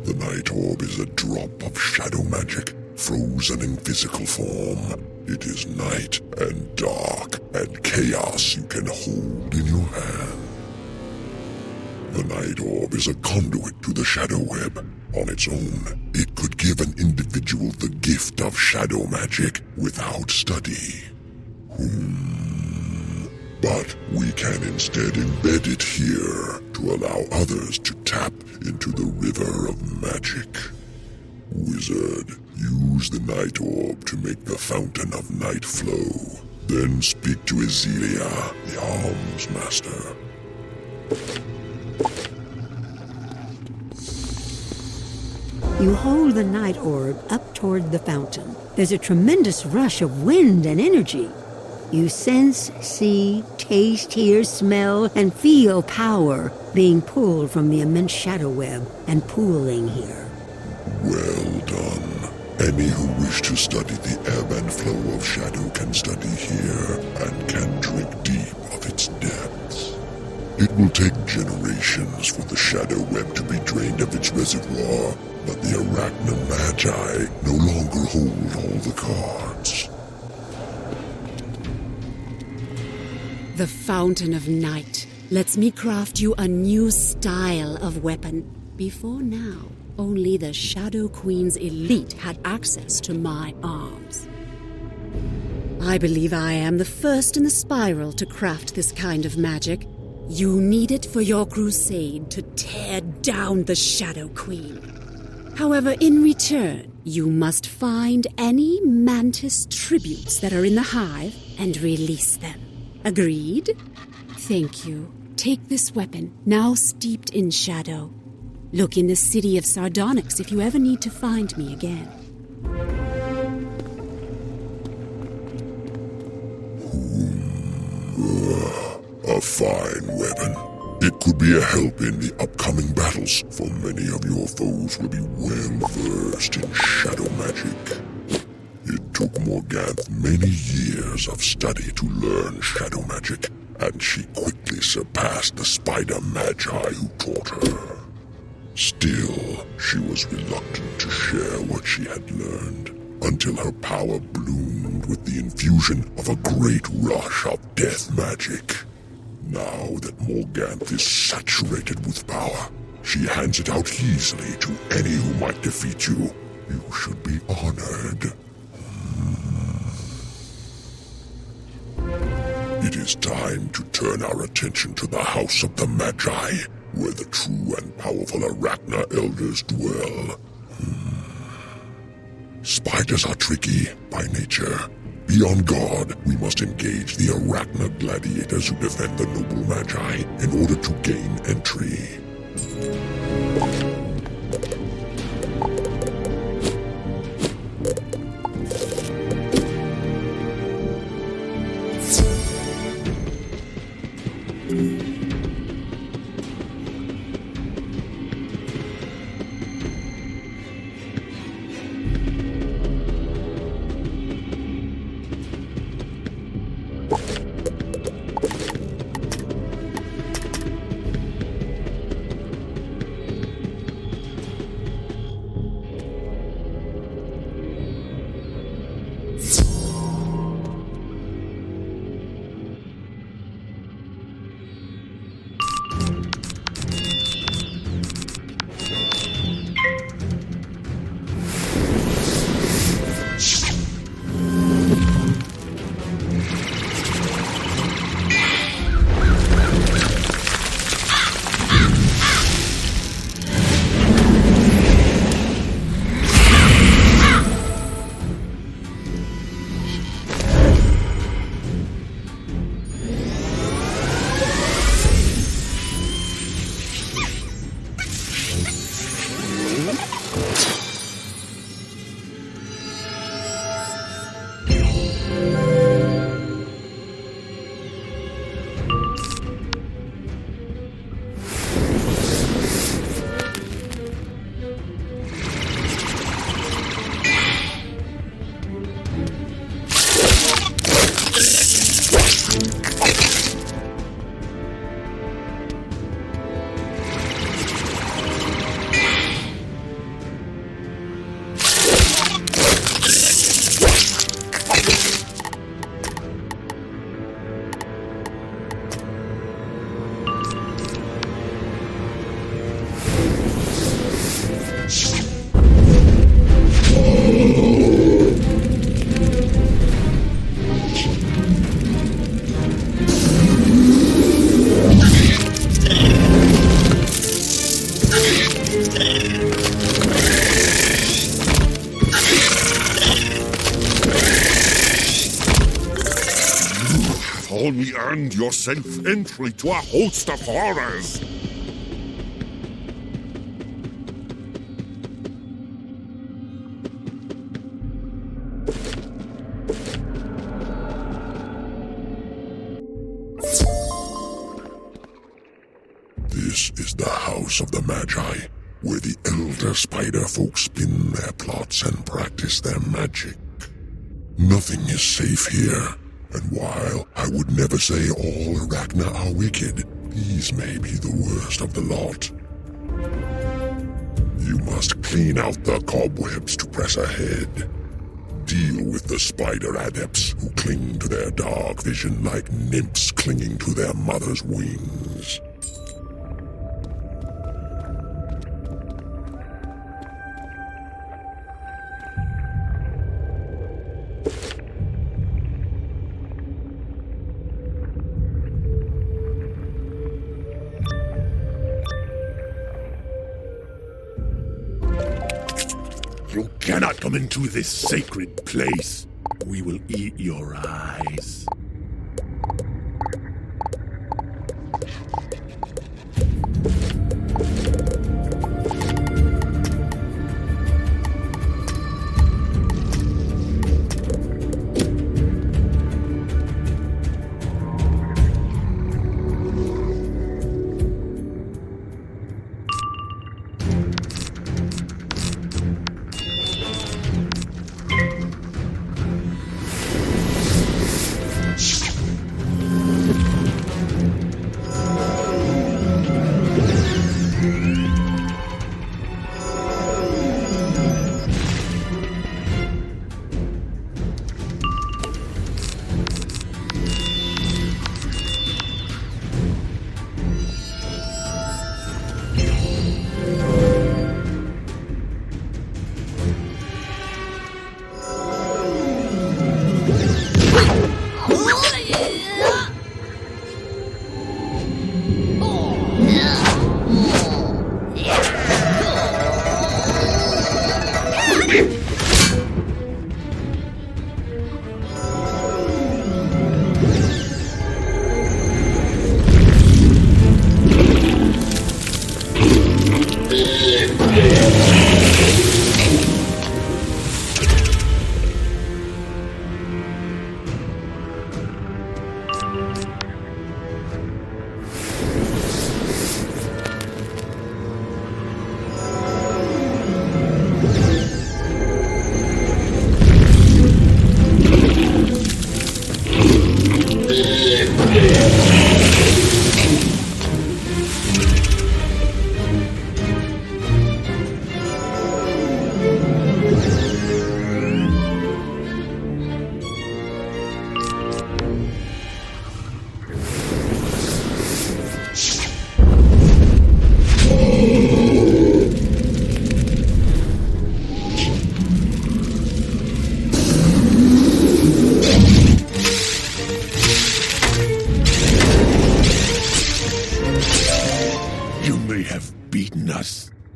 The Night Orb is a drop of shadow magic, frozen in physical form. It is night and dark and chaos you can hold in your hand. The Night Orb is a conduit to the Shadow Web. On its own, it could give an individual the gift of shadow magic without study. But we can instead embed it here to allow others to tap into the river of magic. Wizard, use the Night Orb to make the Fountain of Night flow. Then speak to Ezelia, the Alms Master. You hold the Night Orb up toward the fountain. There's a tremendous rush of wind and energy. You sense, see, taste, hear, smell, and feel power being pulled from the immense shadow web and pooling here. Well done. Any who wish to study the ebb and flow of shadow can study here and can drink deep of its depths. It will take generations for the shadow web to be drained of its reservoir, but the Arachna Magi no longer hold all the cards. The Fountain of Night lets me craft you a new style of weapon. Before now, only the Shadow Queen's elite had access to my arms. I believe I am the first in the spiral to craft this kind of magic. You need it for your crusade to tear down the Shadow Queen. However, in return, you must find any Mantis tributes that are in the hive and release them. Agreed? Thank you. Take this weapon, now steeped in shadow. Look in the city of Sardonyx if you ever need to find me again. A fine weapon. It could be a help in the upcoming battles, for many of your foes will be well versed in shadow magic. It took Morganth many years of study to learn shadow magic, and she quickly surpassed the spider Magi who taught her. Still, she was reluctant to share what she had learned, until her power bloomed with the infusion of a great rush of death magic. Now that Morganth is saturated with power, she hands it out easily to any who might defeat you. You should be honored. It is time to turn our attention to the House of the Magi, where the true and powerful Arachna elders dwell. Spiders are tricky by nature. Be on guard. We must engage the Arachna gladiators who defend the noble Magi in order to gain entry. only earned yourself entry to a host of horrors. This is the house of the Magi, where the elder spider folk spin their plots and practice their magic. Nothing is safe here, and while I would never say all Arachna are wicked, these may be the worst of the lot. You must clean out the cobwebs to press ahead. Deal with the spider adepts who cling to their dark vision like nymphs clinging to their mother's wings. You cannot come into this sacred place. We will eat your eyes.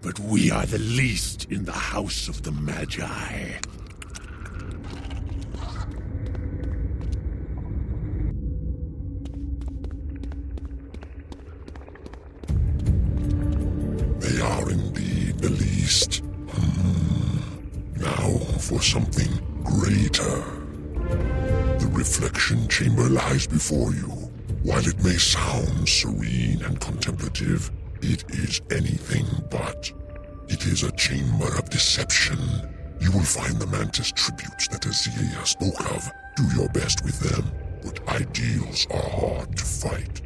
But we are the least in the house of the Magi. They are indeed the least. Now for something greater. The reflection chamber lies before you. While it may sound serene and contemplative, it is anything but. It is a chamber of deception. You will find the mantis tributes that Azelia spoke of. Do your best with them, but ideals are hard to fight.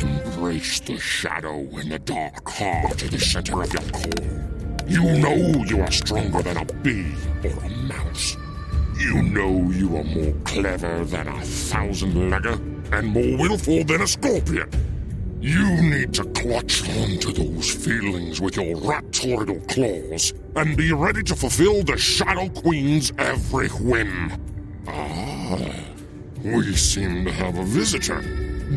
Embrace the shadow in the dark heart at the center of your core. You know you are stronger than a bee or a mouse. You know you are more clever than a thousand-legger and more willful than a scorpion. You need to clutch onto those feelings with your raptorial claws and be ready to fulfill the Shadow Queen's every whim. We seem to have a visitor.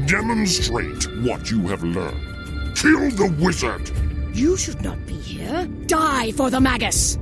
Demonstrate what you have learned. Kill the wizard! You should not be here. Die for the Magus!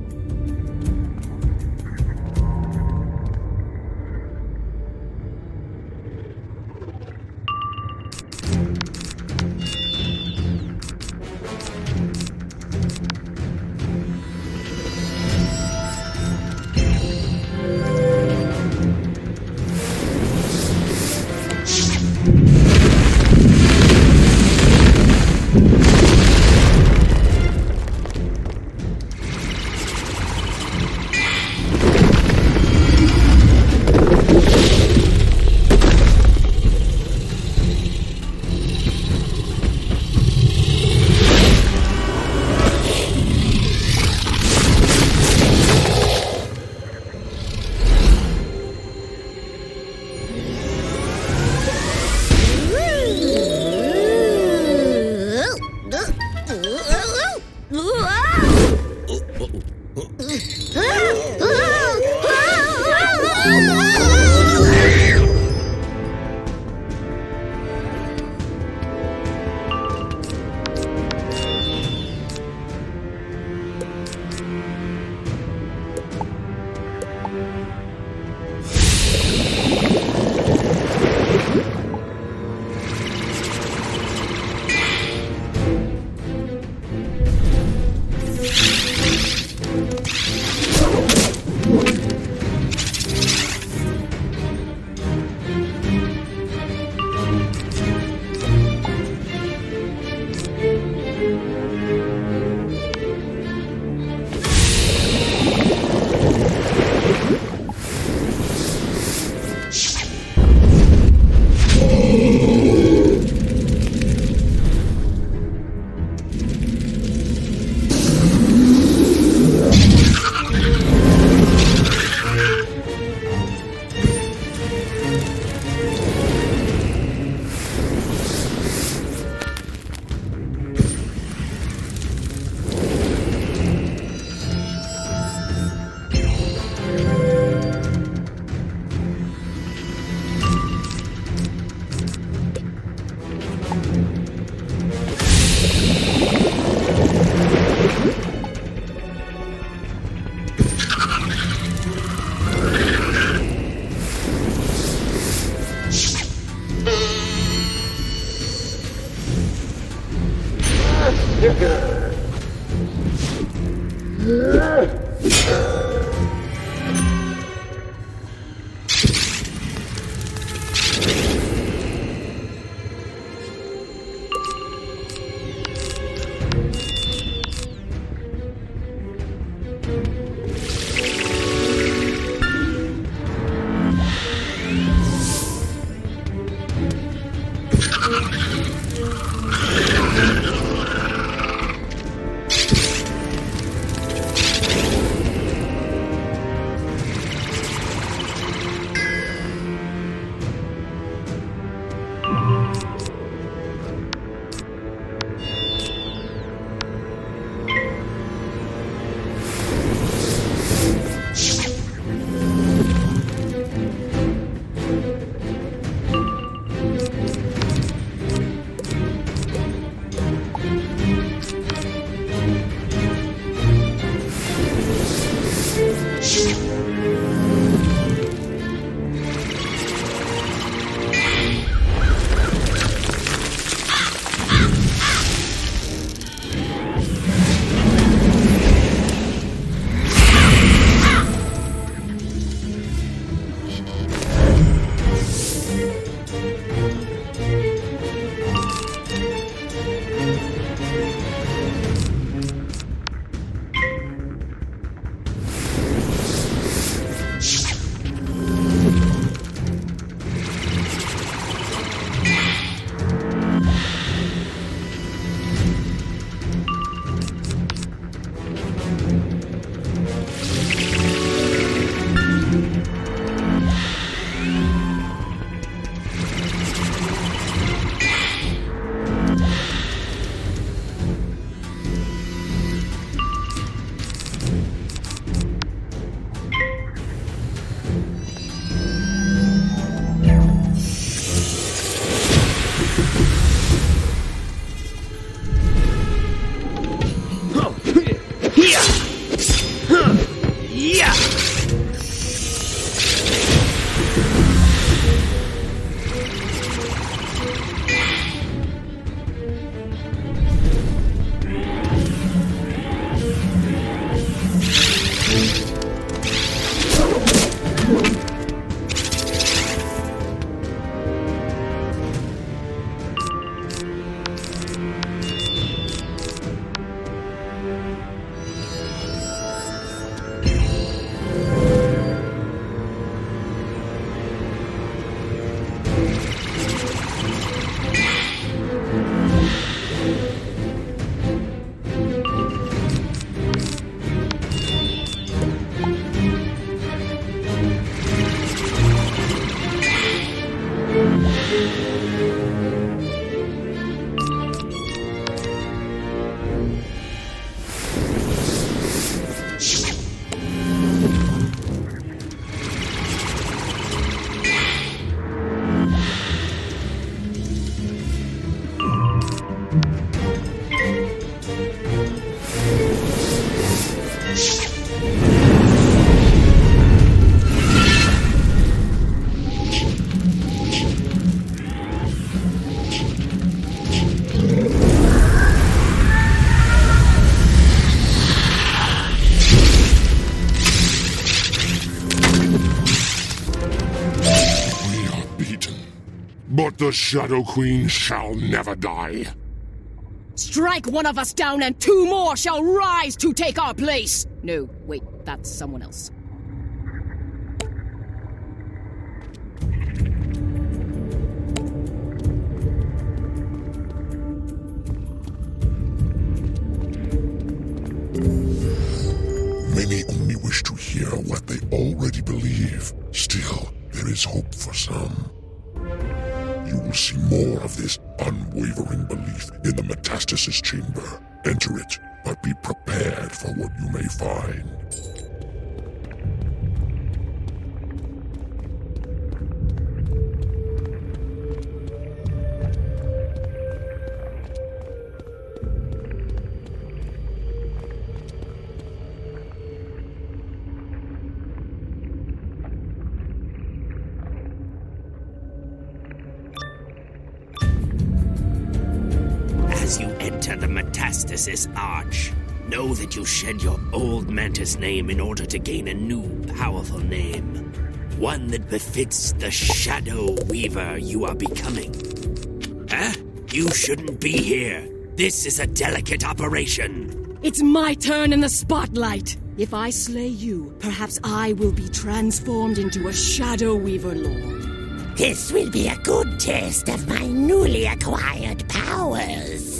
But the Shadow Queen shall never die. Strike one of us down and 2 more shall rise to take our place! No, wait, that's someone else. Many only wish to hear what they already believe. Still, there is hope for some. You will see more of this unwavering belief in the Metastasis chamber. Enter it, but be prepared for what you may find. As you enter the Metastasis Arch, know that you shed your old mantis name in order to gain a new, powerful name. One that befits the Shadow Weaver you are becoming. Huh? You shouldn't be here. This is a delicate operation. It's my turn in the spotlight! If I slay you, perhaps I will be transformed into a Shadow Weaver Lord. This will be a good taste of my newly acquired powers.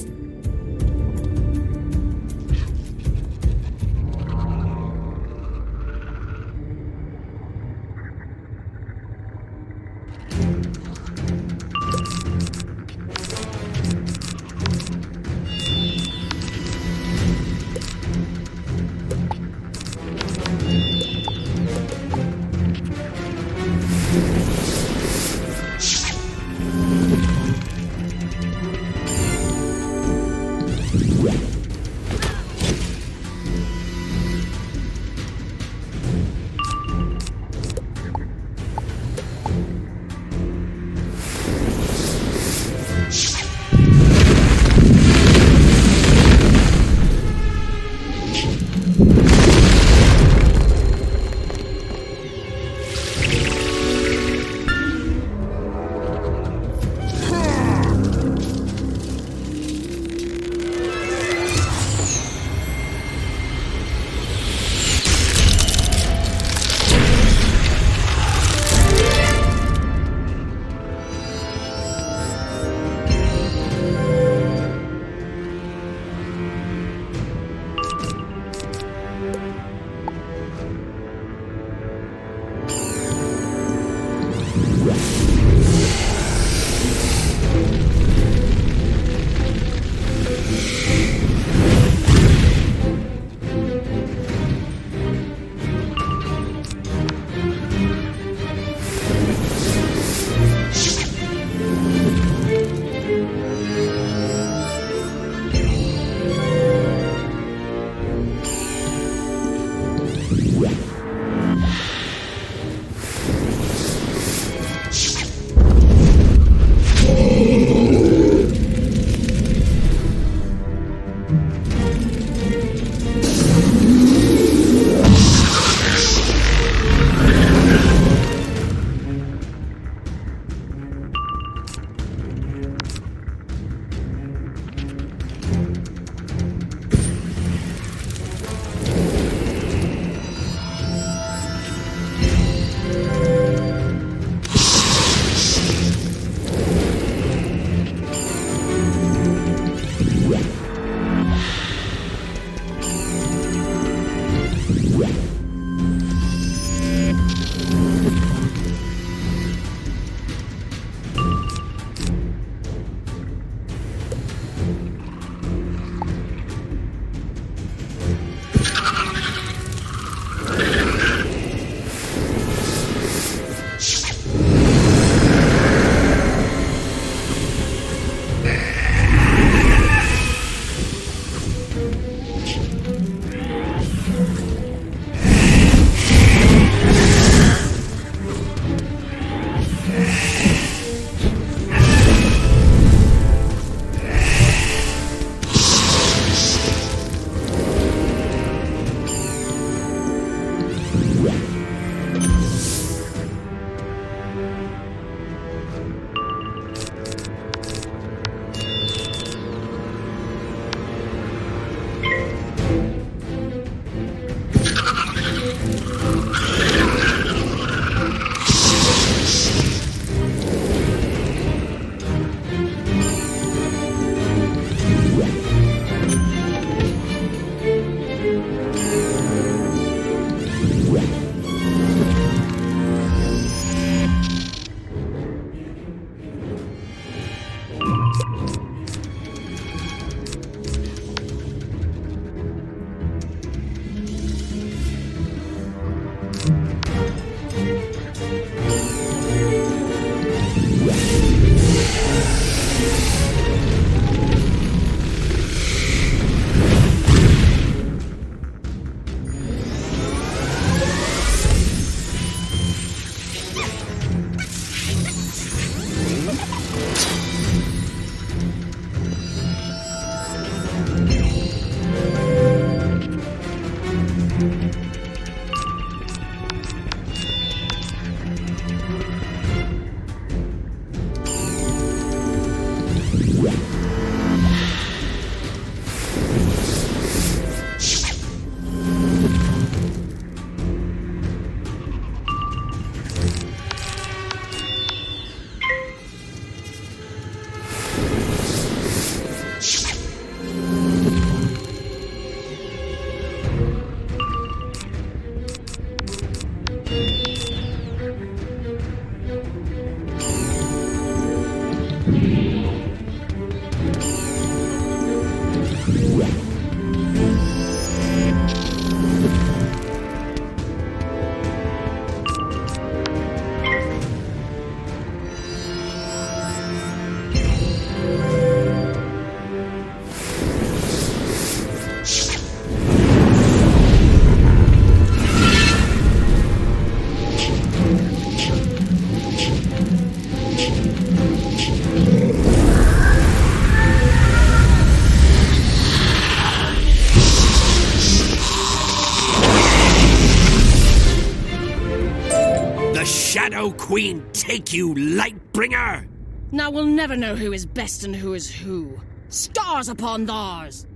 Shadow Queen take you, Lightbringer! Now we'll never know who is best and who is who. Stars upon thars!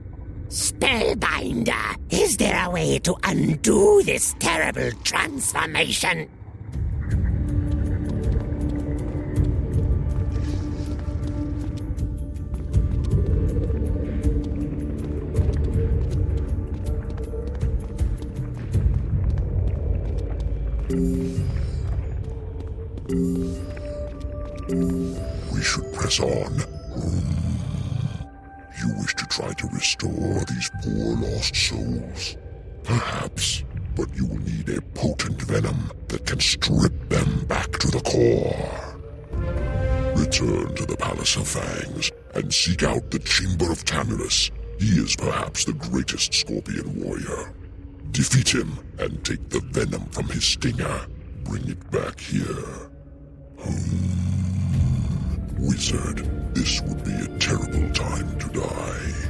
Spellbinder, is there a way to undo this terrible transformation? We should press on. You wish to try to restore these poor lost souls? Perhaps, but you will need a potent venom that can strip them back to the core. Return to the Palace of Fangs and seek out the Chamber of Tamulus. He is perhaps the greatest scorpion warrior. Defeat him and take the venom from his stinger. Bring it back here. Wizard, this would be a terrible time to die.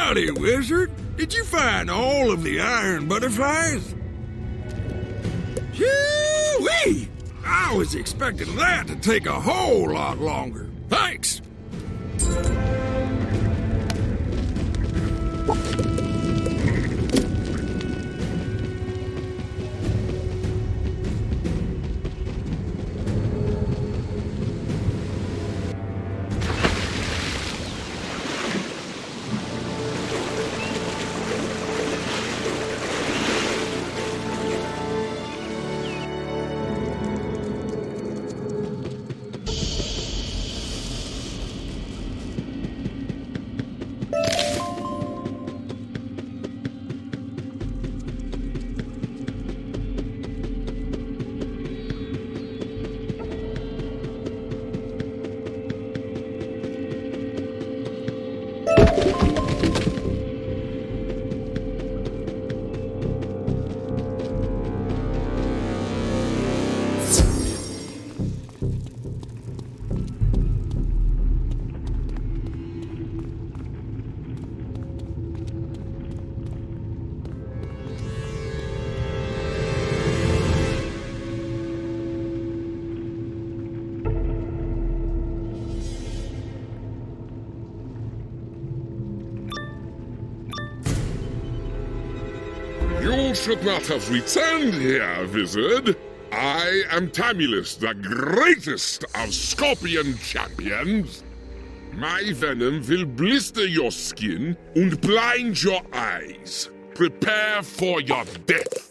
Howdy, Wizard. Did you find all of the iron butterflies? Phew-wee! I was expecting that to take a whole lot longer. Thanks! You should not have returned here, wizard. I am Tamulus, the greatest of scorpion champions. My venom will blister your skin and blind your eyes. Prepare for your death.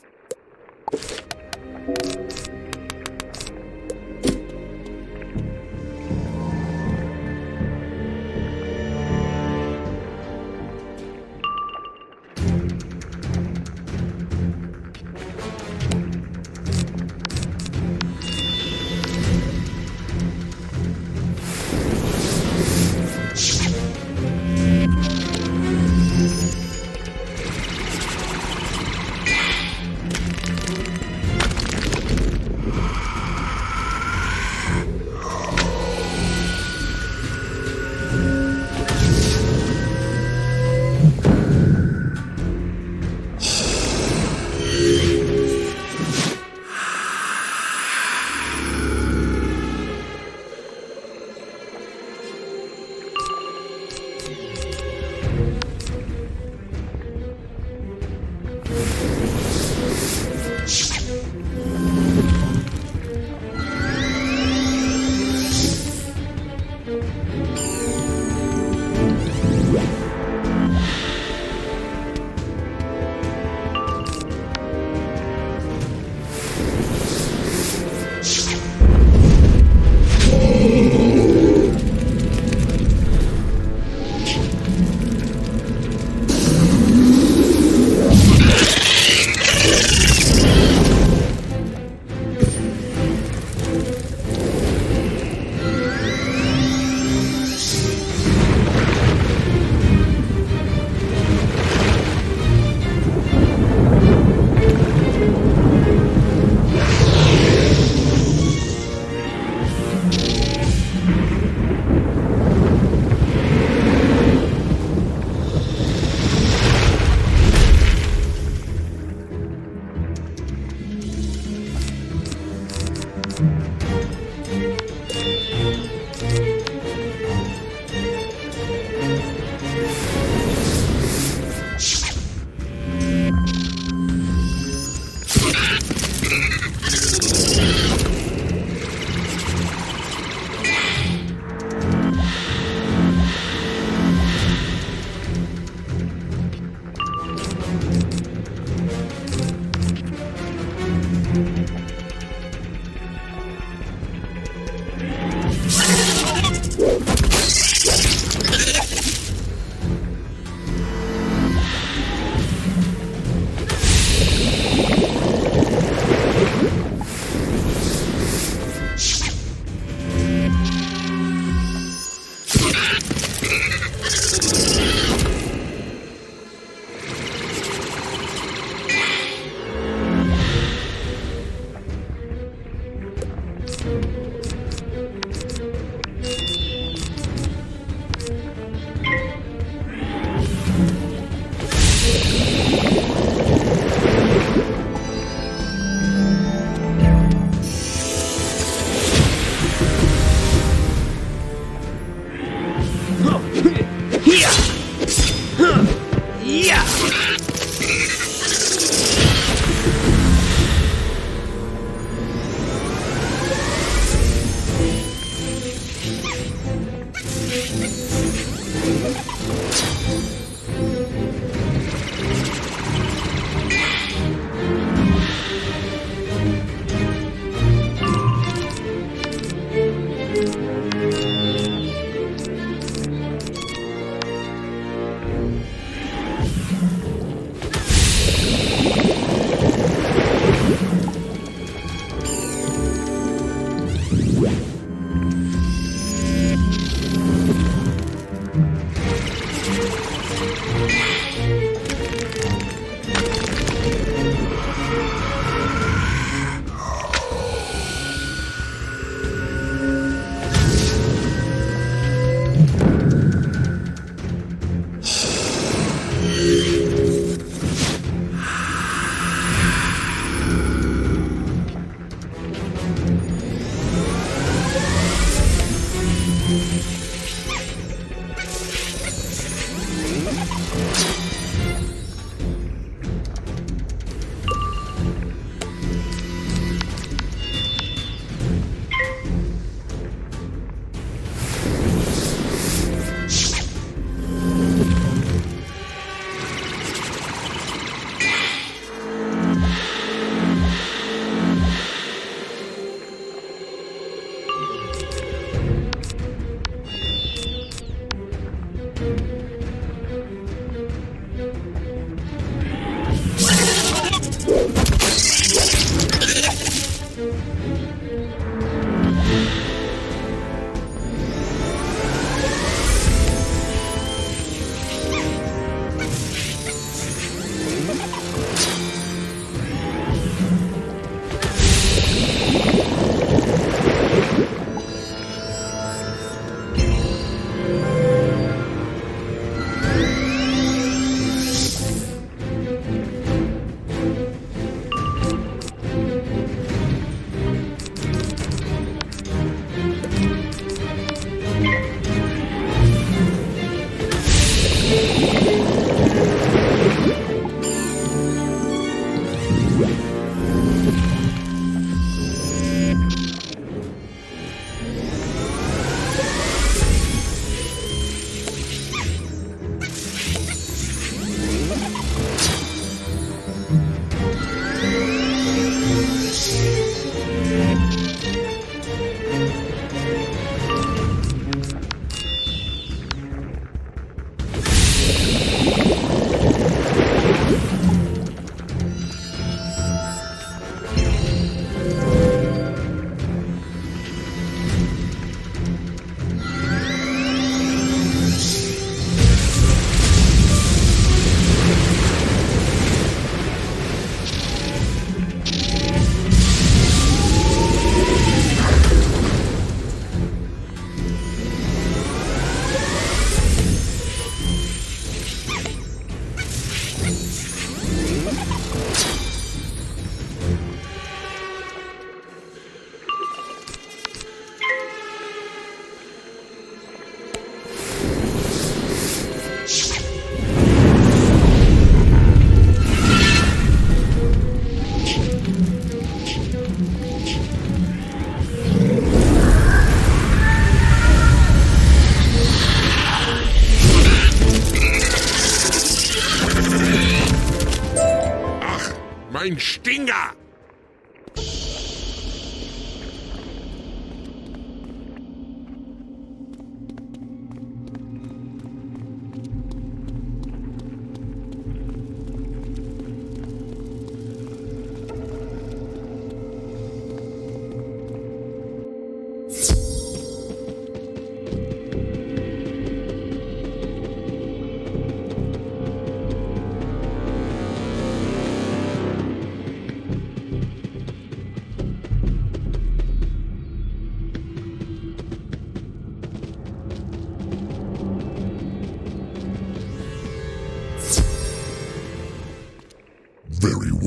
Ein Stinger!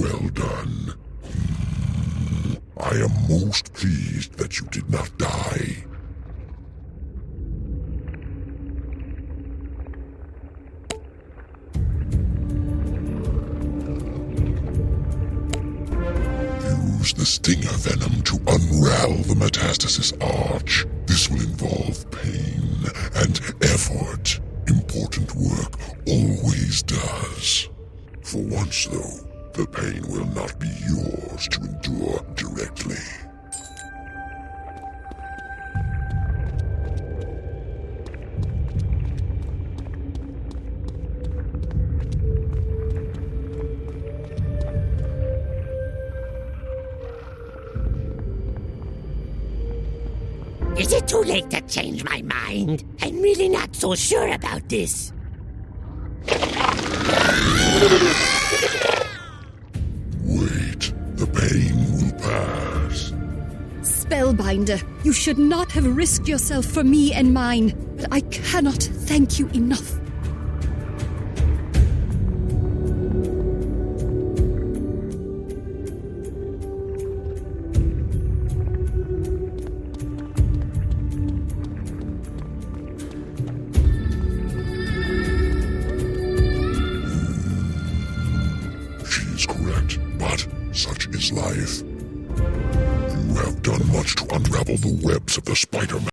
Well done. I am most pleased that you did not die. Use the stinger venom to unravel the Metastasis Arch. This will involve pain and effort. Important work always does. For once, though, the pain will not be yours to endure directly. Is it too late to change my mind? I'm really not so sure about this. Wait, the pain will pass. Spellbinder, you should not have risked yourself for me and mine, but I cannot thank you enough. Correct, but such is life. You have done much to unravel the webs of the Spider-Man.